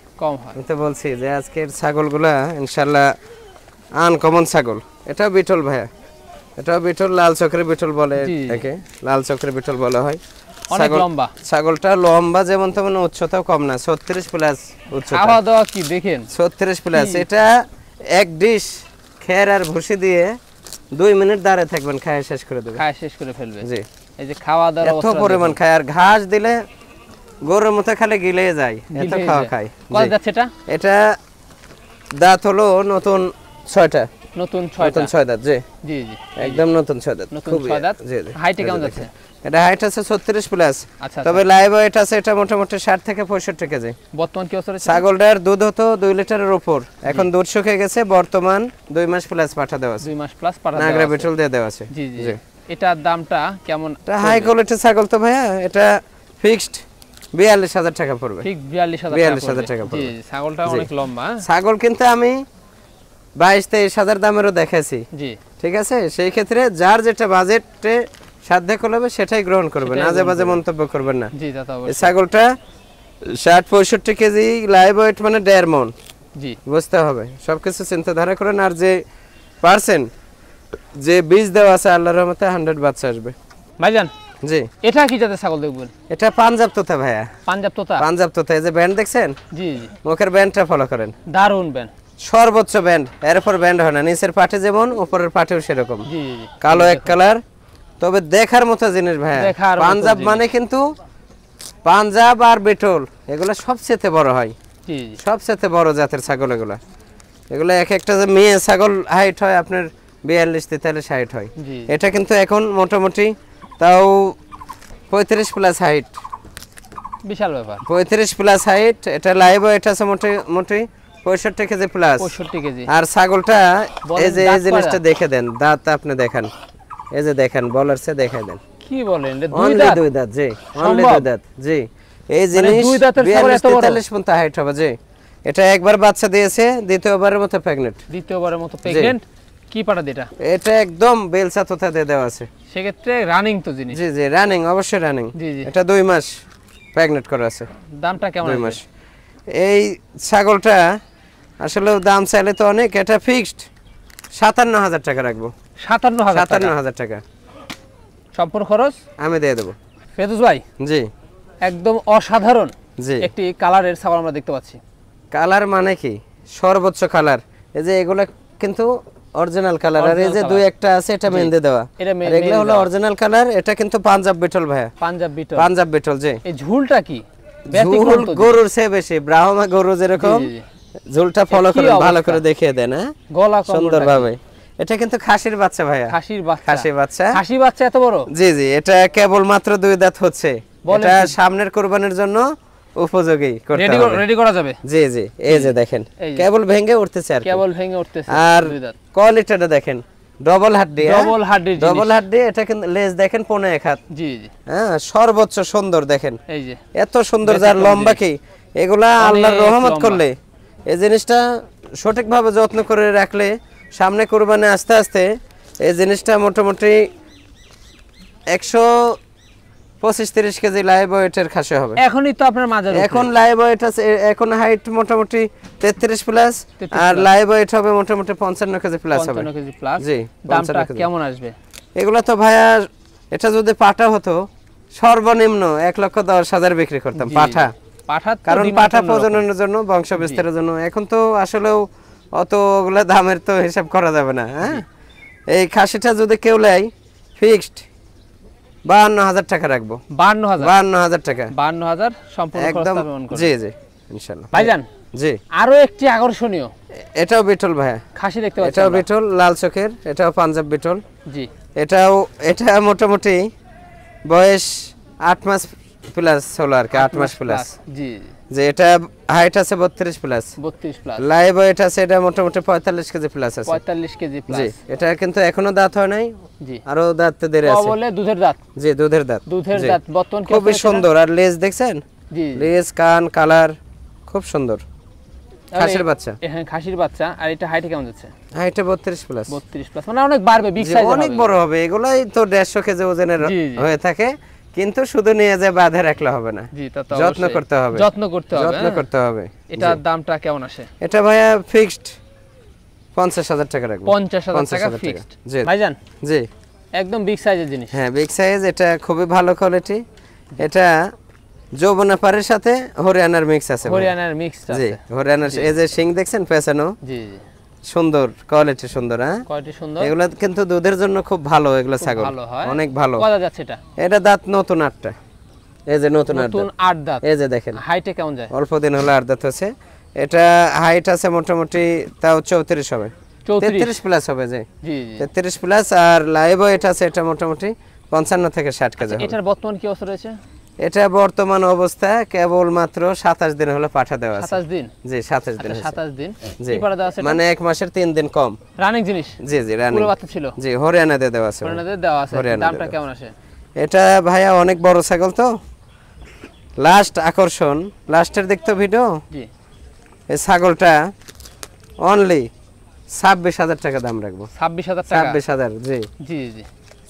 আমি তো বলছি যে আজকের ছাগলগুলা ইনশাআল্লাহ আনকমন ছাগল। এটা বিটল ভাইয়া, এটা বিটল, লাল চক্রের বিটল বলে একে, লাল চক্রের বিটল বলা হয়। অনেক লম্বা ছাগলটা, লম্বা যেমন তেমন, উচ্চতাও কম না, 36 প্লাস উচ্চতা। খাওয়া দাওয়া কি দেখেন, 36 প্লাস। এটা এক ডিশ খের আর ভুসি দিয়ে 2 মিনিট দাঁড়িয়ে থাকবেন, খায় শেষ করে দেবে, খায় শেষ করে ফেলবে। জি, এই যে খাওয়া দাওয়ার এত পরিমাণ খায়, আর ঘাস দিলে গরুর মতো খালি গিলে যায়, এত খাওয়া খায়। কত যাচ্ছে এটা? এটা দাঁত হলো নতুন 6টা। নতুন 6টা নতুন 6 দাঁত জি জি জি একদম নতুন 6 দাঁত নতুন খুবই 6 দাঁত জি জি হাইটে কেমন যাচ্ছে এটা হাইট আছে 36 প্লাস আচ্ছা তবে লাইভ ওয়েট আছে এটা মোটামুটি 60 থেকে 65 কেজি বর্তমান কি অবস্থা ছাগলটার দুধ হতো 2 লিটারের উপর এখন দুধ শুকিয়ে গেছে বর্তমান 2 মাস প্লাস পাঠা দেওয়া আছে 2 মাস প্লাস পাঠা নাগরা বিটল দিয়ে দেওয়া আছে জি জি এটার দামটা কেমন এটা হাই কোয়ালিটি ছাগল তো ভাইয়া এটা ফিক্সড 42000 টাকা পড়বে ঠিক 42000 টাকা পড়বে জি ছাগলটা অনেক লম্বা ছাগল কিন্তু আমি 22-23 দামেরও দেখাইছি জি ঠিক আছে সেই ক্ষেত্রে যার যেটা বাজেটে সাধ্য করবে সেটাই গ্রহণ করবেন আজে বাজে মন্তব্য করবেন না জি তা তো এই অবশ্যই ছাগলটা 60-65 কেজি লাইভ ওয়েট মানে 1.5 মণ জি বুঝতে হবে সবকিছু চিন্তাধারা করেন আর যে পার্সেন্ট যে বীজ দেওয়া আছে আল্লাহর রহমতে 100 বাচ্চা আসবে ভাইজান জি এটা কি জাতের ছাগল দেখবেন এটা পাঞ্জাব তোতা ভাইয়া পাঞ্জাব তোতা এই যে ব্যান্ড দেখছেন জি জি মুখের ব্যান্ডটা ফলো করেন দারুন ব্যান্ড সর্বোচ্চ ব্যান্ড এরপর ব্যান্ড হয় না নিচের পাটে যেমন উপরের পাটেও সেরকম জি জি কালো এক কালার তবে দেখার মতো জিনিস ভাইয়া পাঞ্জাব মানে কিন্তু পাঞ্জাব আর বেটল এগুলা সবচেয়ে বড় হয় জি জি সবচেয়ে বড় জাতের ছাগল এগুলা এক একটা যে মেয়ে ছাগল হাইট হয় আপনার 42-43 হাইট হয় জি এটা কিন্তু এখন মোটামুটি তাও 35 প্লাস হাইট বিশাল ব্যাপার 35 প্লাস হাইট এটা লাইভ এটা আছে মোটামুটি 65 কেজি প্লাস 65 কেজি আর ছাগলটা এই যে এই জিনিসটা দাঁত দেখে দেন দাঁত আপনি দেখেন এই যে দেখেন বলারছে দেখাই দেন কি বলেন রে অনলি দুই দাঁত জি অনলি দুই দাঁত জি এই জিনিস দুই দাঁতের ছাগল এত বড় 43 পর্যন্ত হাইট হবে জি এটা একবার বাচ্চা দিয়েছে দ্বিতীয়বারের মতো প্রেগন্যান্ট দ্বিতীয়বারের মতো প্রেগন্যান্ট কি পাটা দিটা এটা একদম বেলসা তোতা দিয়ে দেওয়া আছে সেক্ষেত্রে রানিং তো জিনিস জি জি রানিং অবশ্যই রানিং জি জি এটা 2 মাস প্রেগন্যান্ট করা আছে দামটা কেমন 2 মাস এই ছাগলটা আসলে দাম চাইলে তো অনেক এটা ফিক্সড 57000 টাকা রাখবো 57000 টাকা সম্পূর্ণ খরচ আমি দিয়ে দেব ফেরদৌস ভাই জি একদম অসাধারণ জি একটি কালারের ছাগল আমরা দেখতে পাচ্ছি কালার মানে কি সর্বোচ্চ কালার এই যে এগুলা কিন্তু অরিজিনাল কালার আর এই যে দুই একটা আছে এটা মেহেন্দি দেওয়া আর এগুলা হলো অরিজিনাল কালার এটা কিন্তু পাঞ্জাব বিটল ভাইয়া পাঞ্জাব বিটল জি এই ঝুলটা কি ঝুল গরুর চেয়ে বেশি ব্রাহ্মা গরু যেরকম ঝুলটা ফলো করে ভালো করে দেখিয়ে দেন হ্যাঁ গলা সুন্দরভাবে এটা কিন্তু খাসির বাচ্চা ভাইয়া খাসির বাচ্চা এত বড় জি জি এটা কেবল মাত্র 2 দাঁত হচ্ছে এটা সামনের কুরবানির জন্য উপযোগী করতে হবে রেডি করা যাবে জি জি এই যে দেখেন কেবল ভেঙে উঠতেছে আর আর কোয়ালিটিটা দেখেন ডবল হাড্ডি এটা কিন্তু লেজ দেখেন 1.5 হাত জি জি হ্যাঁ সর্বোচ্চ সুন্দর দেখেন এই যে এত সুন্দর যার লম্বা কি এগুলা আল্লাহর রহমত করলে এই জিনিসটা সঠিকভাবে যত্ন করে রাখলে সামনে কুরবানি আস্তে আস্তে এই জিনিসটা মোটামুটি 125-30 কেজি লাইভ ওয়েটের খাসি হবে এখনই তো আপনার মাঝে এখন লাইভ ওয়েট আছে এখন হাইট মোটামুটি 33 প্লাস আর লাইভ ওয়েট হবে মোটামুটি 55 কেজি প্লাস হবে 55 কেজি প্লাস জি দামটা কেমন আসবে এগুলা তো ভাইয়া এটা যদি পাঠা হতো সর্বনিম্ন 1,10,000 বিক্রি করতাম পাঠা কারণ পাঠা প্রজননের জন্য বংশ বিস্তারের জন্য এখন তো আসলেও অতগুলা দামের তো হিসাব করা যাবে না হ্যাঁ এই খাসিটা যদি কেউ নেয় ফিক্সড 52000 টাকা রাখবো 52000 টাকা 52000 সম্পূর্ণ খরচ পেমেন্ট করব জি জি ইনশাআল্লাহ ভাইজান জি আরো একটি আকর্ষণীয় এটাও বিটল ভাইয়া খাসি দেখতে পাচ্ছেন এটাও বিটল লাল চোখের এটাও পাঞ্জাব বিটল জি এটা মোটামুটি বয়স 8 মাস প্লাস হলো আর কি 8 মাস প্লাস জি যে এটা হাইট আছে 32 প্লাস লাইভ ওয়েট আছে এটা মোটামুটি 45 কেজি প্লাস আছে 45 কেজি প্লাস জি এটা কিন্তু এখনো দাঁত হয় নাই জি আরো দাঁত দেরি আছে বলে দুধের দাঁত জি দুধের দাঁত বর্তমান খুব সুন্দর আর লেজ দেখছেন জি লেজ কান কালার খুব সুন্দর খাসির বাচ্চা হ্যাঁ খাসির বাচ্চা আর এটা হাইট কেমন যাচ্ছে হাইট 32 প্লাস মানে অনেক বাড়বে বিগ সাইজ অনেক বড় হবে এগুলাই তো 150 কেজি ওজনের হয়ে থাকে কিন্তু শুধু নিয়ে যে বাঁধে রাখলে হবে না জি তা তো যত্ন করতে হবে এটার দামটা কেমন আসে এটা ভাইয়া ফিক্সড 50000 টাকা রাখবো 50000 টাকা ফিক্সড জি ভাইজান জি একদম বিগ সাইজের জিনিস হ্যাঁ বিগ সাইজ এটা খুবই ভালো কোয়ালিটি এটা যৌবনাপাড়ের সাথে হরিয়ানার মিক্স আছে জি হরিয়ানার এই যে সিং দেখছেন পেছানো জি জি সুন্দর কোয়ালিটি সুন্দর হ্যাঁ কোয়ালিটি সুন্দর এগুলা কিন্তু দুধের জন্য খুব ভালো এগুলা ছাগল অনেক ভালো কত যাচ্ছে এটা দাঁত নতুন 8টা এই যে নতুন 8 দাঁত এই যে দেখেন হাইটে কেমন যায় অল্প দিন হলো 8 দাঁত হচ্ছে এটা হাইট আছে মোটামুটি তাও 34 হবে 33 প্লাস হবে জি জি জি 33 প্লাস। আর লাইভ এটা আছে, এটা মোটামুটি 55 থেকে 60 কেজি হবে। এটার বর্তমান কি অবস্থা রয়েছে? এটা বর্তমান অবস্থা কেবল মাত্র 27 দিন হলো পাঠা দেওয়া আছে। 27 দিন জি 27 দিন হয়েছে। 27 দিন জি কি পাঠা দেওয়া আছে? মানে 1 মাসের 3 দিন কম। রানিং জিনিস? জি জি রানিং। পুরো বাচ্চা ছিল? জি হরিয়ানা দিয়ে দেওয়া আছে। হরিয়ানা দিয়ে দেওয়া আছে। দামটা কেমন আসে? এটা ভাইয়া অনেক বড় ছাগল তো, লাস্ট আকর্ষণ, লাস্টের দেখতো ভিডিও। জি এই ছাগলটা অনলি 26,000 টাকা দাম রাখবো। 26,000 টাকা? 26,000 জি জি জি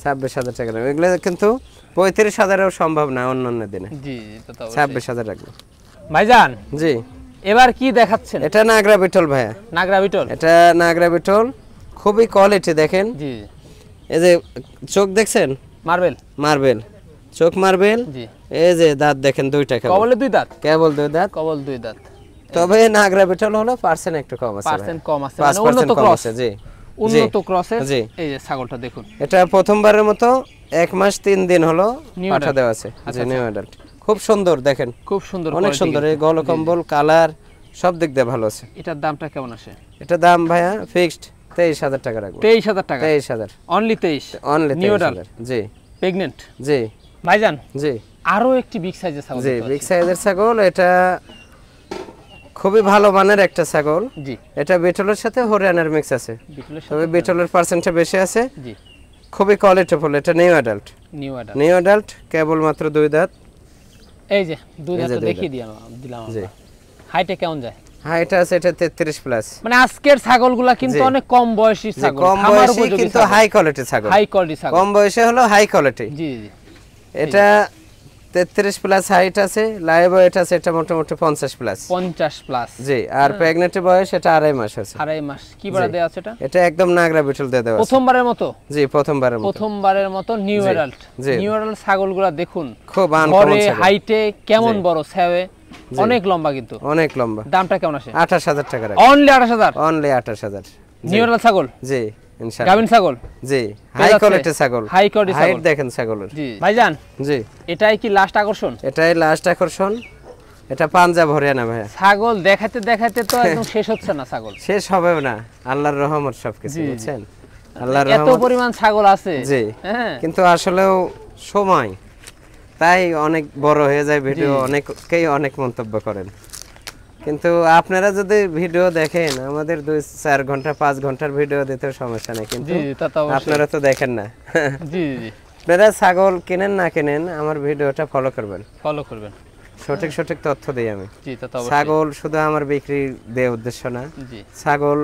26,000 টাকা রাখবো। এগুলো কিন্তু 35,000-এও সম্ভব না অন্য দিনে। জি তো তো 26,000 রাখবো। ভাইজান জি এবার কি দেখাচ্ছেন? এটা নাগরা বিটল ভাইয়া। নাগরা বিটল? এটা নাগরা বিটল, খুবই কোয়ালিটি দেখেন। জি এই যে চোখ দেখছেন, মার্বেল মার্বেল চোখ, মার্বেল। জি এই যে দাঁত দেখেন দুইটা, কবলে 2 দাঁত? কেবল 2 দাঁত, কবল 2 দাঁত। তবে নাগরা বিটল হলো পার্সেন্ট একটু কম আছে। পার্সেন্ট কম আছে, 5% মানে উন্নত কম ক্রস। আছে জি উন্নত ক্রসের। জি এই যে ছাগলটা দেখুন, এটা প্রথমবারের মতো 1 মাস 3 দিন হলো New পাঠা adult। দেওয়া আছে। জি নিউ অ্যাডাল্ট, খুব সুন্দর দেখেন, খুব সুন্দর, অনেক quality সুন্দর। এই কিন্তু। গল কম্বল, কালার সব দিক দিয়ে ভালো আছে। এটার দামটা কেমন আসে? এটা দাম ভাইয়া ফিক্সড 23,000 টাকা রাখবো। 23,000 টাকা? 23,000 অনলি 23? অনলি নিউ 23,000 জি প্রেগন্যান্ট? জি ভাইজান জি আরো একটি বিগ সাইজের ছাগল জি দেখতে বিগ পাচ্ছি। সাইজের ছাগল। এটা খুবই ভালো মানের একটা ছাগল। জি এটা বিটলের সাথে হরিয়ানার মিক্স আছে, বিটলের তবে সাথে? বিটলের পার্সেন্টটা বেশি আছে। জি খুবই কোয়ালিটিফুল। এটা new adult, new adult. New adult কেবল মাত্র 2 দাঁত। এই যে 2 এই যে দাঁত দুই দেখিয়ে দিলাম জি আমরা। হাইটে কেমন যায়? হ্যাঁ এটা আছে, এটা 33 প্লাস। মানে আজকের ছাগলগুলা কিন্তু জি। অনেক কম বয়সী ছাগল, কম খামার বয়সী উপযোগী কিন্তু ছাগল। হাই কোয়ালিটি ছাগল। হাই কোয়ালিটি ছাগল। কম বয়সে হলো হাই কোয়ালিটি। জি জি এটা 33 প্লাস হাইট আছে, লাইভ ওয়েট আছে এটা মোটামুটি 50 প্লাস। 50 প্লাস? জি আর প্রেগন্যান্ট বয়স এটা 2.5 মাস আছে। 2.5 মাস। কি বারে দেয়া আছে এটা? এটা একদম নাগরা বিটল দিয়ে দেওয়া আছে। প্রথমবারের মতো? জি প্রথমবারের মতো। প্রথমবারের মতো নিউ অ্যাডাল্ট। জি। নিউ অ্যাডাল্ট ছাগলগুলা দেখুন, খুব আনকমন বড়ে ছাগল। হাইটে কেমন জি। বড়, সেবে অনেক লম্বা কিন্তু। অনেক লম্বা। দামটা কেমন আসে? 28,000 টাকা রাখবো। অনলি 28,000? অনলি 28,000 নিউ অ্যাডাল্ট ছাগল? জি ইনশাআল্লাহ। গাভিন ছাগল? জি হাই কোয়ালিটি ছাগল। হাই কোয়ালিটি হাইট ছাগল দেখেন ছাগলের। জি ভাইজান জি এটাই কি লাস্ট আকর্ষণ? এটাই লাস্ট আকর্ষণ। এটা পাঞ্জাব হরিয়ানা ভাইয়া। ছাগল দেখাতে দেখাতে তো একদম শেষ হচ্ছে না ছাগল। শেষ হবেও না, আল্লাহর রহমত সবকিছু, জি, জি। বুঝছেন? আল্লাহর এত রহমত। পরিমাণ ছাগল আছে। জি হ্যাঁ কিন্তু আসলেও সময় তাই অনেক বড় হয়ে যায় ভিডিও, জি। অনেকেই অনেক মন্তব্য করেন। কিন্তু আপনারা যদি ভিডিও দেখেন, আমাদের 2-4 ঘন্টা 5 ঘন্টার ভিডিও দিতে সমস্যা নেই, কিন্তু জি তা তো অবশ্যই। আপনারা তো দেখেন না। জি জি আপনারা ছাগল কিনেন না কিনেন, আমার ভিডিওটা ফলো করবেন, ফলো করবেন। সঠিক সঠিক তথ্য দিই আমি। জি তা তো অবশ্যই। ছাগল শুধু আমার বিক্রি দেওয়ার উদ্দেশ্য না, জি ছাগল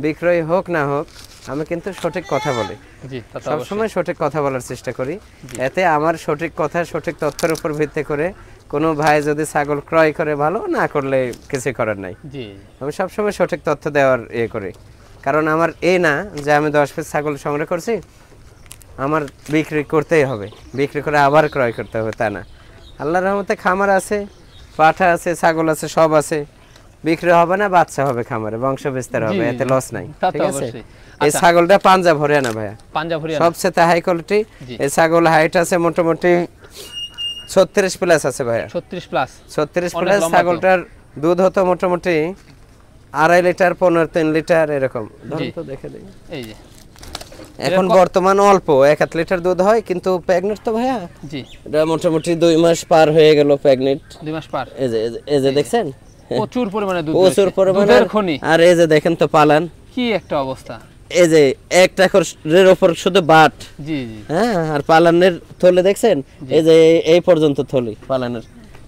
বিক্রয় হোক না হোক আমি কিন্তু সঠিক কথা বলি, জি তা তো অবশ্যই। সবসময় সঠিক কথা বলার চেষ্টা করি। এতে আমার সঠিক কথা, সঠিক তথ্যের উপর ভিত্তি করে কোনো ভাই যদি ছাগল ক্রয় করে ভালো, না করলে কিছু করার নাই। জি আমি সবসময় সঠিক তথ্য দেওয়ার করি, কারণ আমার না যে আমি 10 পিস ছাগল সংগ্রহ করছি আমার বিক্রি করতেই হবে, বিক্রি করে আবার ক্রয় করতে হবে তা না। আল্লাহর রহমতে খামার আছে, পাঠা আছে, ছাগল আছে, সব আছে, বিক্রি হবে না, বাচ্চা হবে খামারে, বংশ বিস্তার হবে, জি, এতে লস নাই। তা তো ঠিক আছে? অবশ্যই। এই আচ্ছা। ছাগলটা পাঞ্জাব হরিয়ানা ভাইয়া, পাঞ্জাব হরিয়ানা? সবচেয়ে হাই কোয়ালিটি। জি। এই ছাগল হাইট আছে মোটামুটি 36 প্লাস আছে ভাইয়া। 36 প্লাস? 36 অনেক প্লাস। লম্বা তো। ছাগলটার দুধ হতো মোটামুটি 2.5 লিটার, 15-3 লিটার এরকম। ধরুন তো দেখে দিই। এই যে এখন বর্তমান অল্প 1-8 লিটার দুধ হয়, কিন্তু প্রেগনেন্ট তো ভাইয়া। জি এটা মোটামুটি 2 মাস পার হয়ে গেল প্রেগনেন্ট। 2 মাস পার? এই যে দেখছেন প্রচুর পরিমাণে দুধ, প্রচুর রয়েছে। পরিমাণে। দুধের খনি। আর এই যে দেখেন তো পালান, কি একটা অবস্থা। এই যে একটা খরের উপর শুধু বাট। জি জি হ্যাঁ আর পালানের থলে দেখছেন, এই যে এই পর্যন্ত থলি পালানের।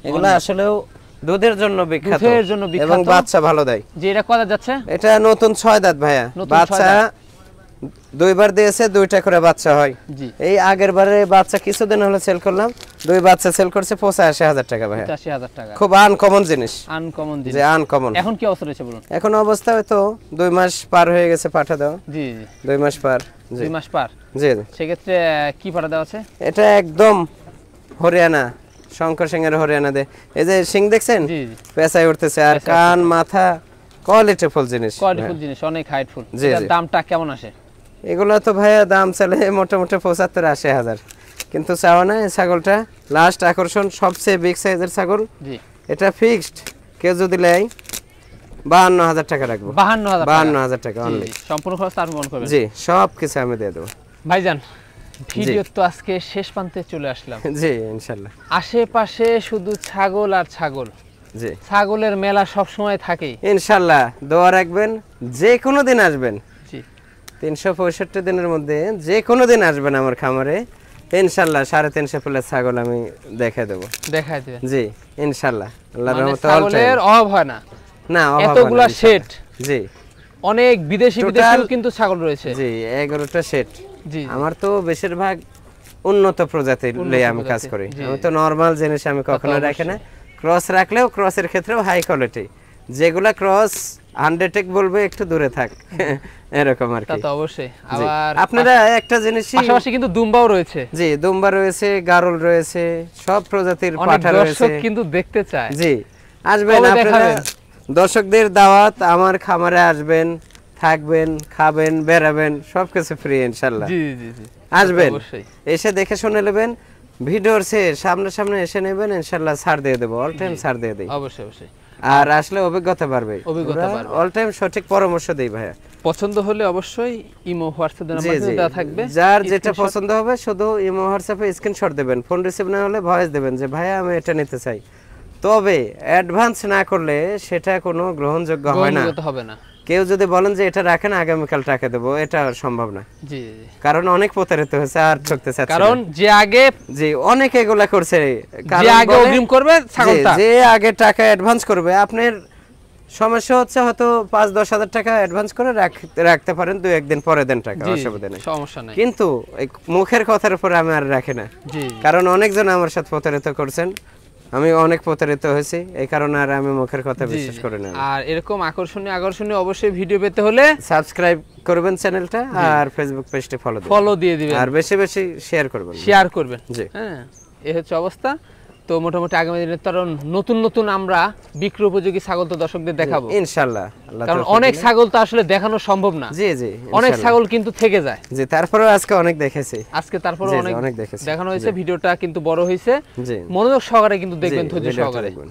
এগুলো আসলেও দুধের জন্য বিখ্যাত, দুধের জন্য বিখ্যাত। এবং বাচ্চা ভালো দেয়। যে এটা কত যাচ্ছে? এটা নতুন 6 দাঁত ভাইয়া, নতুন 6 বাচ্চা দাঁত। 2 বার দিয়েছে, 2টা করে বাচ্চা হয়। জি এই আগের বারে বাচ্চা কিছুদিন হলো সেল করলাম, 2 বাচ্চা সেল করছে 85,000 টাকা ভাইয়া। 85,000 টাকা? খুব আনকমন জিনিস, আনকমন যে জিনিস। আনকমন। এখন কি অবস্থা রয়েছে বলুন? এখন অবস্থা হয়তো 2 মাস পার হয়ে গেছে পাঠা দাও। জি জি 2 মাস পার। জি 2 মাস পার। জি জি। সেক্ষেত্রে কি পাঠা দেওয়া আছে? এটা একদম হরিয়ানা, শঙ্কর সিং এর হরিয়ানা দে। এই যে সিং দেখছেন, জি জি পেছায় উঠতেছে, আর কান মাথা কোয়ালিটিফুল জিনিস। কোয়ালিটিফুল জিনিস, অনেক হাইটফুল। জি, এটার জি। দামটা কেমন আসে? এগুলো তো ভাইয়া দাম চলে মোটামুটি 75-80 হাজার, কিন্তু চাওয়া না। এই ছাগলটা লাস্ট আকর্ষণ, সবচেয়ে বিগ সাইজের ছাগল। জি এটা ফিক্সড, কেউ যদি নেয় 52,000 টাকা রাখবো। 52,000 টাকা অনলি। সম্পূর্ণ খরচ আপনি বহন করবেন? জি, সব কিছু আমি দিয়ে দেবো। ভাইজান ভিডিও তো আজকে শেষ প্রান্তে চলে আসলাম। জি ইনশাআল্লাহ। আশেপাশে শুধু ছাগল আর ছাগল। জি, ছাগলের মেলা সব সময় থাকে ইনশাআল্লাহ। দোয়া রাখবেন, যে কোনো দিন আসবেন। জি, 365 দিনের মধ্যে যে কোনো দিন আসবেন আমার খামারে, ইনশাআল্লাহ 350 প্লাস ছাগল আমি দেখাই দেবো। দেখাই দিবেন? জি ইনশাআল্লাহ, আল্লাহর মানে রহমতে অল টাইম। ছাগলের অভাব হয় না, না অভাব হয় না এতগুলা ইনশাআল্লাহ। শেড, জি অনেক বিদেশি বিদেশিও কিন্তু ছাগল রয়েছে। জি 11টা সেট। জি, আমার তো বেশিরভাগ উন্নত প্রজাতির লয়ে আমি কাজ করি। আমি তো নরমাল জিনিস আমি কখনো রাখি না। ক্রস রাখলেও ক্রসের ক্ষেত্রেও হাই কোয়ালিটি, যেগুলা ক্রস 100 বলবে একটু দূরে থাক এরকম আর তা কি। তো অবশ্যই। আবার আপনারা একটা জিনিসই, পাশাপাশি কিন্তু দুম্বাও রয়েছে। জি দুম্বা রয়েছে, গারল রয়েছে, সব প্রজাতির অনেক পাঠা রয়েছে। দর্শক কিন্তু দেখতে চায়। জি আসবেন কবে আপনারা, দেখাবেন? দর্শকদের দাওয়াত, আমার খামারে আসবেন, থাকবেন, খাবেন, বেরাবেন, সবকিছু ফ্রি ইনশাআল্লাহ। জি জি জি, আসবেন, অবশ্যই। এসে দেখে শুনে নেবেন, ভিডিওর সামনে এসে নেবেন, ইনশাআল্লাহ ছাড় দিয়ে দেবো, অল টাইম ছাড় দিয়ে দেই। অবশ্যই অবশ্যই। আর আসলে অভিজ্ঞতা বাড়বে, অভিজ্ঞতা বাড়বে। অল টাইম সঠিক পরামর্শ দেই ভাইয়া। পছন্দ হলে অবশ্যই ইমো হোয়াটসঅ্যাপ জি নাম্বার জি, দেওয়া থাকবে। যার যেটা স্ক্রিনশট। পছন্দ হবে শুধু ইমো হোয়াটসঅ্যাপে স্ক্রিনশট দেবেন, ফোন রিসিভ না হলে ভয়েস দেবেন যে ভাইয়া আমি এটা নিতে চাই। তবে অ্যাডভান্স না করলে সেটা কোনো গ্রহণযোগ্য হয় না। গ্রহণযোগ্য হবে না। কেউ যদি বলেন যে এটা রাখেন আগামীকাল টাকা দেবো, এটা সম্ভব না। জি জি, কারণ অনেক প্রতারিত হয়েছে, আর ঠকতে চাচ্ছে না। কারণ যে আগে জি অনেক এগুলা করছে, যে কারণ আগে বলে- অগ্রিম করবে ছাগলটা, যে আগে টাকা অ্যাডভান্স করবে, আপনার সমস্যা হচ্ছে হয়তো 5-10 হাজার টাকা অ্যাডভান্স করে রাখতে পারেন, 2-1 দিন পরে দেন টাকা, জি, অসুবিধা নেই। সমস্যা নাই। কিন্তু এই মুখের কথার উপরে আমি আর রাখি না, জি, কারণ অনেকজন আমার সাথে প্রতারিত করছেন, আমি অনেক প্রতারিত হয়েছি, এই কারণে আর আমি মুখের কথা জি, বিশ্বাস জি। করি না। আর এরকম আকর্ষণীয় অবশ্যই ভিডিও পেতে হলে সাবস্ক্রাইব করবেন চ্যানেলটা, আর ফেসবুক পেজটি ফলো ফলো দিয়ে দিবেন, আর বেশি বেশি শেয়ার করবেন। শেয়ার করবেন। জি। হ্যাঁ, এই হচ্ছে অবস্থা। তো মোটামুটি আগামী দিনে তো আরো নতুন নতুন আমরা বিক্রি উপযোগী ছাগল তো দর্শকদের দেখাবো ইনশাআল্লাহ, আল্লাহ কারণ তৌফিক অনেক দিলে। ছাগল তো আসলে দেখানো সম্ভব না। জি জি অনেক ইনশাআল্লাহ। ছাগল কিন্তু থেকে যায়। জি তারপরেও আজকে অনেক দেখেছি। আজকে তারপরে জি, জি, অনেক অনেক দেখেছি। দেখানো হয়েছে, ভিডিওটা কিন্তু বড় হয়েছে। জি মনোযোগ সহকারে কিন্তু দেখবেন, জি, ধৈর্য ভিডিওটা সহকারে। দেখবেন।